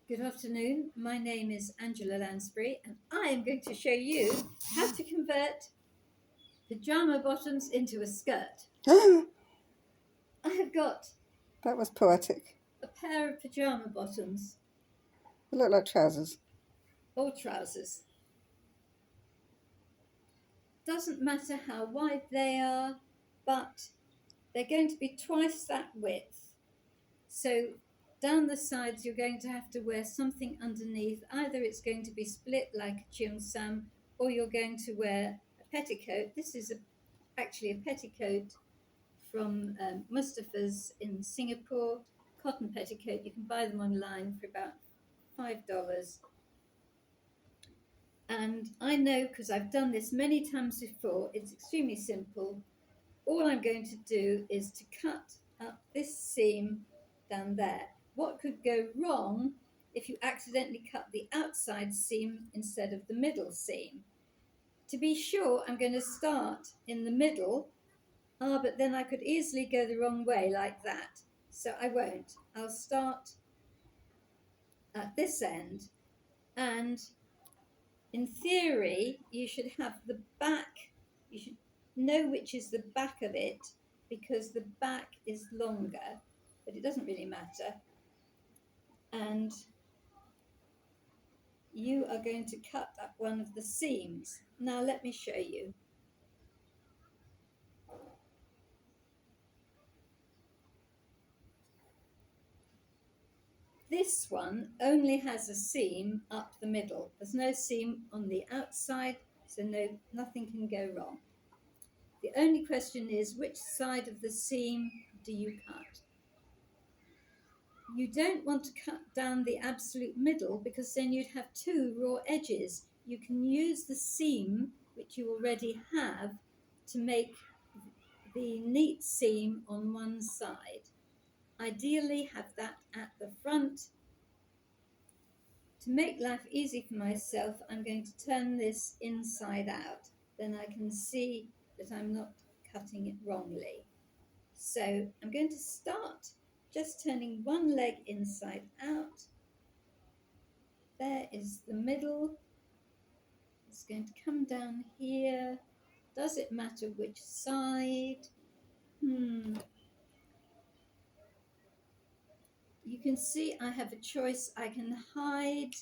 Good afternoon. My name is Angela Lansbury, and I am going to show you how to convert pyjama bottoms into a skirt. That I have got was poetic. a pair of pyjama bottoms They look like trousers. or trousers. Doesn't matter how wide they are, but they're going to be twice that width. So down the sides, you're going to have to wear something underneath. Either it's going to be split like a cheongsam, or you're going to wear a petticoat. This is actually a petticoat from Mustafa's in Singapore, cotton petticoat. You can buy them online for about $5. And I know, because I've done this many times before, it's extremely simple. All I'm going to do is to cut up this seam down there. What could go wrong if you accidentally cut the outside seam instead of the middle seam? To be sure, I'm going to start in the middle. But then I could easily go the wrong way like that. So I won't. I'll start at this end. And in theory, you should have the back, you should know which is the back of it because the back is longer, but it doesn't really matter. And you are going to cut up one of the seams. Now let me show you. This one only has a seam up the middle. There's no seam on the outside, so nothing can go wrong. The only question is, which side of the seam do you cut? You don't want to cut down the absolute middle because then you'd have two raw edges. You can use the seam, which you already have, to make the neat seam on one side. Ideally, have that at the front. To make life easy for myself, I'm going to turn this inside out. Then I can see that I'm not cutting it wrongly. So I'm going to start just turning one leg inside out. There is the middle. It's going to come down here. Does it matter which side? You can see I have a choice. I can hide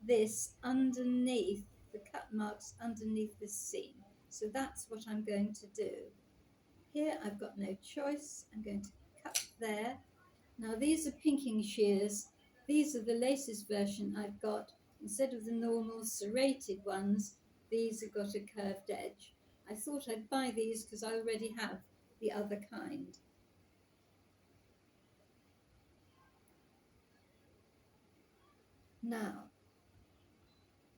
this underneath, the cut marks underneath the seam. So that's what I'm going to do. Here I've got no choice. I'm going to cut there. Now these are pinking shears. These are the latest version I've got. Instead of the normal serrated ones, these have got a curved edge. I thought I'd buy these because I already have the other kind. Now,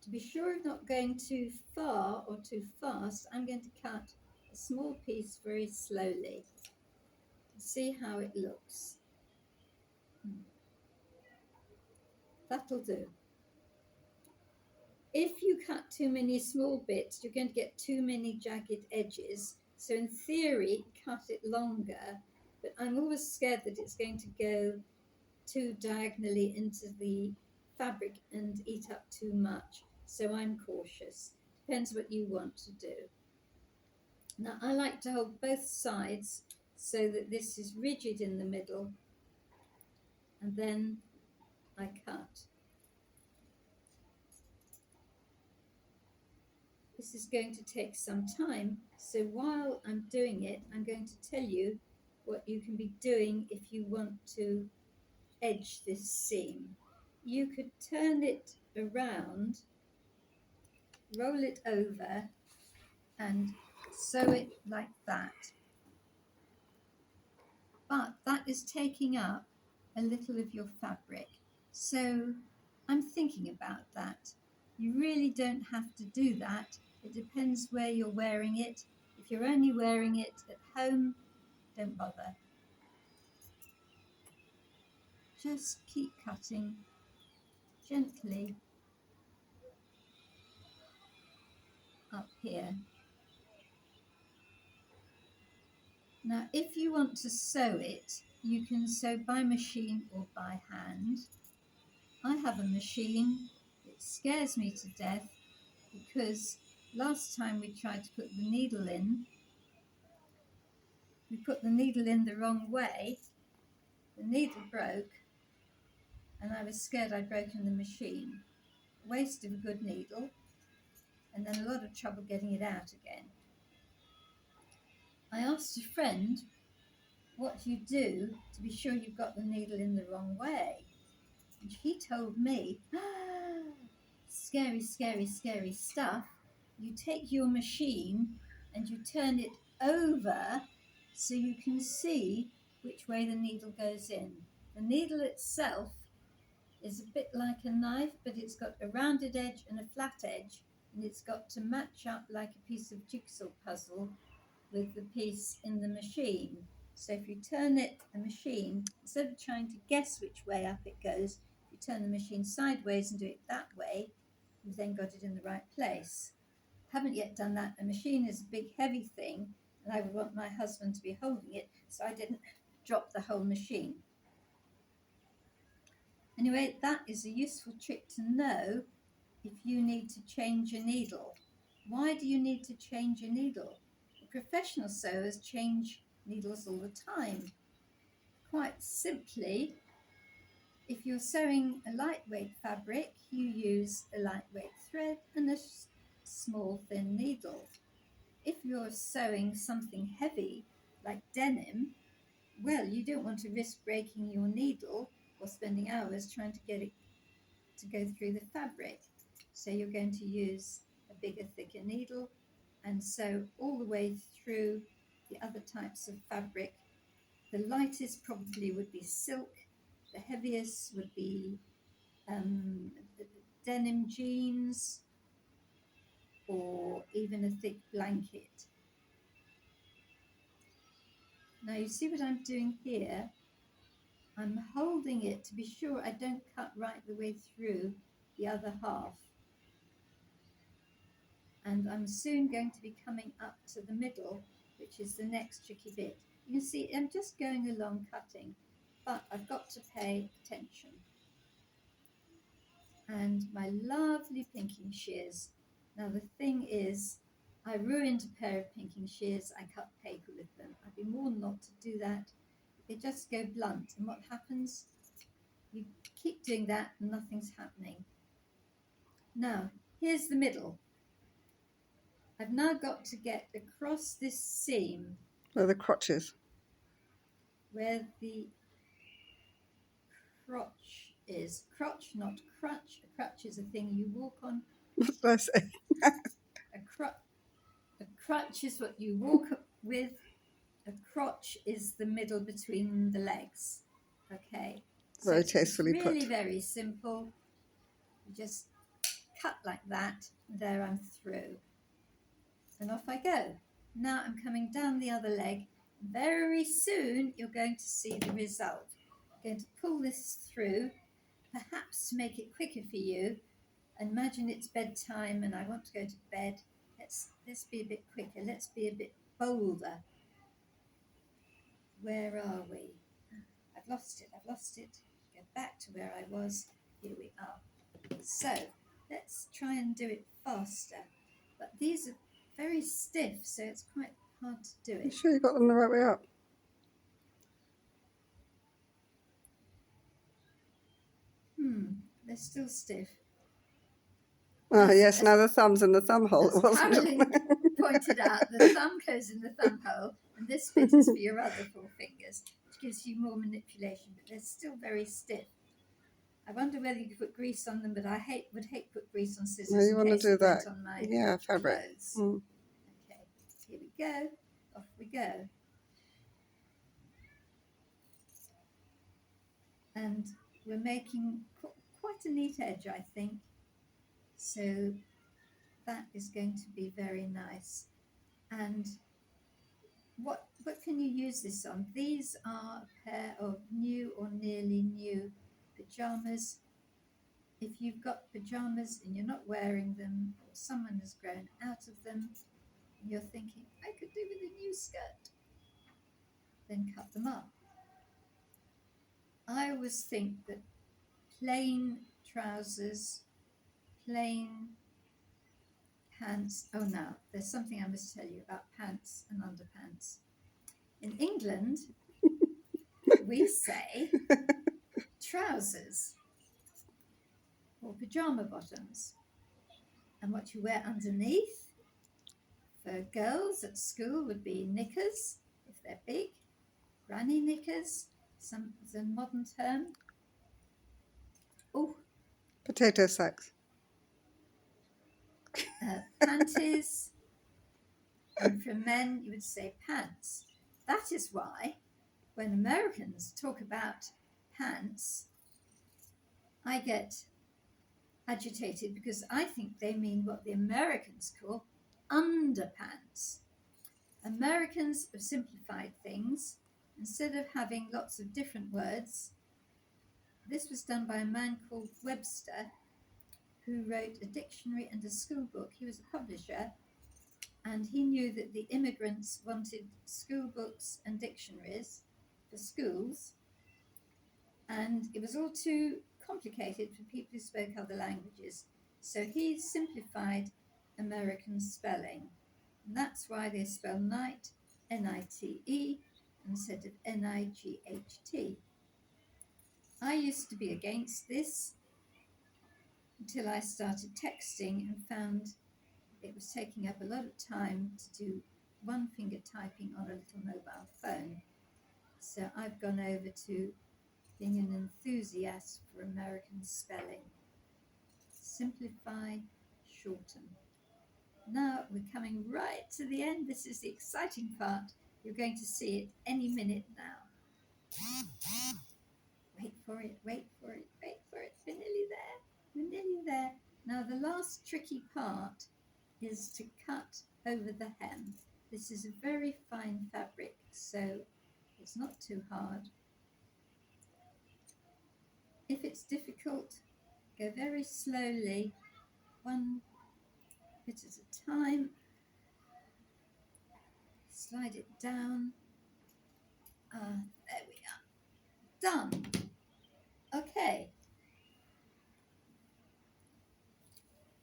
to be sure of not going too far or too fast, I'm going to cut a small piece very slowly. See how it looks. That'll do. If you cut too many small bits, you're going to get too many jagged edges. So in theory, cut it longer, but I'm always scared that it's going to go too diagonally into the fabric and eat up too much. So I'm cautious. Depends what you want to do. Now I like to hold both sides so that this is rigid in the middle, and then I cut. This is going to take some time, so while I'm doing it, I'm going to tell you what you can be doing if you want to edge this seam. You could turn it around, roll it over, and sew it like that. But that is taking up a little of your fabric. So I'm thinking about that. You really don't have to do that. It depends where you're wearing it. If you're only wearing it at home, don't bother. Just keep cutting gently up here. Now, if you want to sew it, you can sew by machine or by hand. I have a machine. It scares me to death because last time we tried to put the needle in, we put the needle in the wrong way. The needle broke and I was scared I'd broken the machine. Waste of a good needle and then a lot of trouble getting it out again. I asked a friend what you do to be sure you've got the needle in the wrong way. And he told me, scary, scary, scary stuff. You take your machine and you turn it over so you can see which way the needle goes in. The needle itself is a bit like a knife, but it's got a rounded edge and a flat edge, and it's got to match up like a piece of jigsaw puzzle with the piece in the machine. So if you turn the machine, instead of trying to guess which way up it goes, if you turn the machine sideways and do it that way, you've then got it in the right place. Haven't yet done that. The machine is a big heavy thing and I would want my husband to be holding it, so I didn't drop the whole machine. Anyway, that is a useful trick to know if you need to change a needle. Why do you need to change a needle? Professional sewers change needles all the time. Quite simply, if you're sewing a lightweight fabric, you use a lightweight thread and a small thin needle. If you're sewing something heavy like denim, well, you don't want to risk breaking your needle or spending hours trying to get it to go through the fabric. So you're going to use a bigger, thicker needle and sew all the way through the other types of fabric. The lightest probably would be silk, the heaviest would be denim jeans or even a thick blanket. Now you see what I'm doing here? I'm holding it to be sure I don't cut right the way through the other half. And I'm soon going to be coming up to the middle, which is the next tricky bit. You can see I'm just going along cutting, but I've got to pay attention. And my lovely pinking shears. Now the thing is, I ruined a pair of pinking shears. I cut paper with them. I'd be warned not to do that. They just go blunt, and what happens? You keep doing that and nothing's happening. Now, here's the middle. I've now got to get across this seam Where the crotch is. where the crotch is. Crotch, not crutch. A crutch is a thing you walk on. What did I say? A crutch is what you walk with. A crotch is the middle between the legs. Okay. So Very tastefully it's really put. very simple. You just cut like that. There I'm through. And off I go. Now I'm coming down the other leg. Very soon you're going to see the result. I'm going to pull this through, perhaps to make it quicker for you. Imagine it's bedtime and I want to go to bed. Let's be a bit quicker. Let's be a bit bolder. Where are we? I've lost it. Go back to where I was. Here we are. So let's try and do it faster. But these are very stiff, so it's quite hard to do You it. sure you got them the right way up? They're still stiff. Oh, yes, now the thumb's in the thumb hole. It As wasn't. Caroline pointed out, the thumb goes in the thumb hole, and this bit is for your other four fingers, which gives you more manipulation, but they're still very stiff. I wonder whether you could put grease on them, but I would hate to put grease on scissors. No, you in want to case do it went that. on my Yeah, fabric. clothes. Mm. Okay, here we go. Off we go. And we're making quite a neat edge, I think. So that is going to be very nice. And what can you use this on? These are a pair of new or nearly new pyjamas. If you've got pyjamas and you're not wearing them, or someone has grown out of them, and you're thinking, I could do with a new skirt, then cut them up. I always think that plain trousers, plain pants. Oh, now there's something I must tell you about pants and underpants. In England, we say trousers or pyjama bottoms, and what you wear underneath for girls at school would be knickers if they're big, granny knickers, some is a modern term. Oh, Potato sacks. panties, and for men you would say pants. That is why when Americans talk about pants, I get agitated because I think they mean what the Americans call underpants. Americans have simplified things. Instead of having lots of different words, this was done by a man called Webster, who wrote a dictionary and a school book. He was a publisher, and he knew that the immigrants wanted school books and dictionaries for schools, and it was all too complicated for people who spoke other languages. So he simplified American spelling, and that's why they spell night N-I-T-E instead of N-I-G-H-T. I used to be against this until I started texting and found it was taking up a lot of time to do one finger typing on a little mobile phone. So I've gone over to being an enthusiast for American spelling. Simplify, shorten. Now we're coming right to the end. This is the exciting part. You're going to see it any minute now. Wait for it, wait for it, wait for it. We're nearly there. We're nearly there. Now the last tricky part is to cut over the hem. This is a very fine fabric, so it's not too hard. If it's difficult, go very slowly, one bit at a time. Slide it down. There we are. Done. Okay.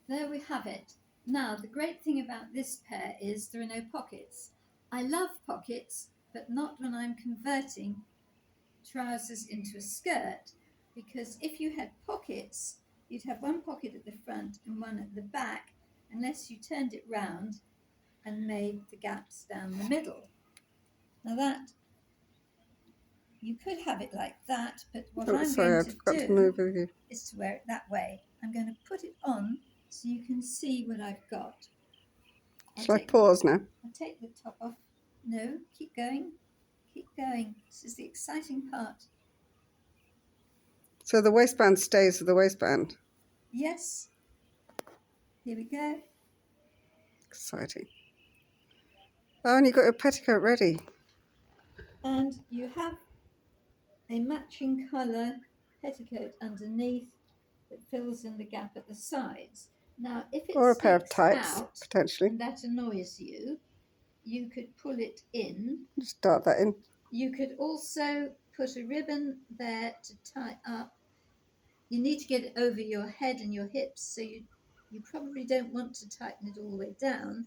There we have it. Now, the great thing about this pair is there are no pockets. I love pockets, but not when I'm converting trousers into a skirt, because if you had pockets, you'd have one pocket at the front and one at the back, unless you turned it round and made the gaps down the middle. Now that, you could have it like that, but what I'm going to do is to wear it that way. I'm going to put it on so you can see what I've got. Shall I pause now? I'll take the top off. No, keep going. Keep going. This is the exciting part. So the waistband stays with the waistband? Yes. Here we go. Exciting. Oh, and you've got your petticoat ready. And you have a matching colour petticoat underneath that fills in the gap at the sides. Now, if it or a pair of sticks tights, out potentially. and that annoys you, you could pull it in. Just dart that in. You could also put a ribbon there to tie up. You need to get it over your head and your hips, so you probably don't want to tighten it all the way down.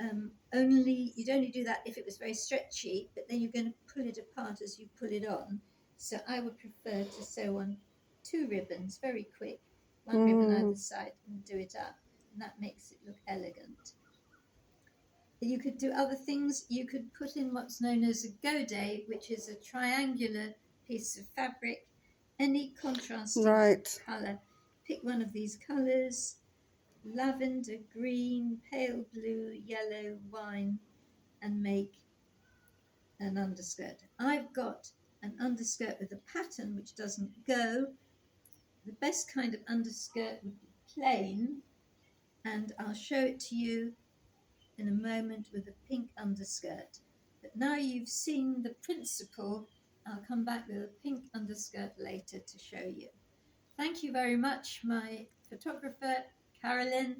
You'd only do that if it was very stretchy, but then you're going to pull it apart as you pull it on. So I would prefer to sew on 2 ribbons, very quick, one ribbon either side, and do it up, and that makes it look elegant. You could do other things. You could put in what's known as a godé, which is a triangular piece of fabric, any contrasting colour. Pick one of these colours: lavender, green, pale blue, yellow, wine, and make an underskirt. I've got an underskirt with a pattern which doesn't go. The best kind of underskirt would be plain, and I'll show it to you in a moment with a pink underskirt. But now you've seen the principle, I'll come back with a pink underskirt later to show you. Thank you very much, my photographer, Carolyn.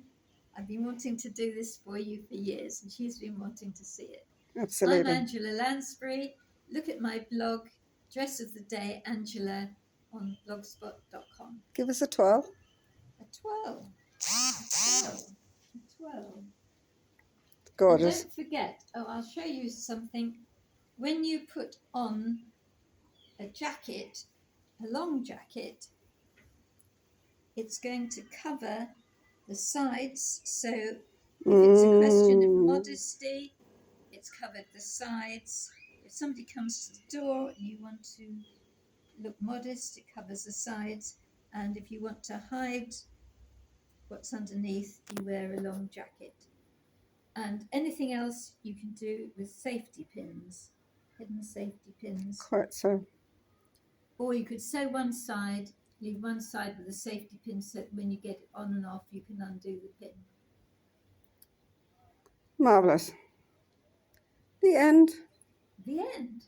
I've been wanting to do this for you for years, and she's been wanting to see it. Absolutely. I'm Angela Lansbury. Look at my blog, Dress of the Day, Angela, on blogspot.com. Give us a twirl. A twirl. A twirl. A twirl. And Gorgeous. don't forget, I'll show you something. When you put on a jacket, a long jacket, it's going to cover the sides. So if it's a question of modesty, it's covered the sides. If somebody comes to the door and you want to look modest, it covers the sides. And if you want to hide what's underneath, you wear a long jacket. And anything else you can do with safety pins, hidden safety pins. Quite so. Or you could sew one side, leave one side with a safety pin so that when you get it on and off, you can undo the pin. Marvellous. The end. The end.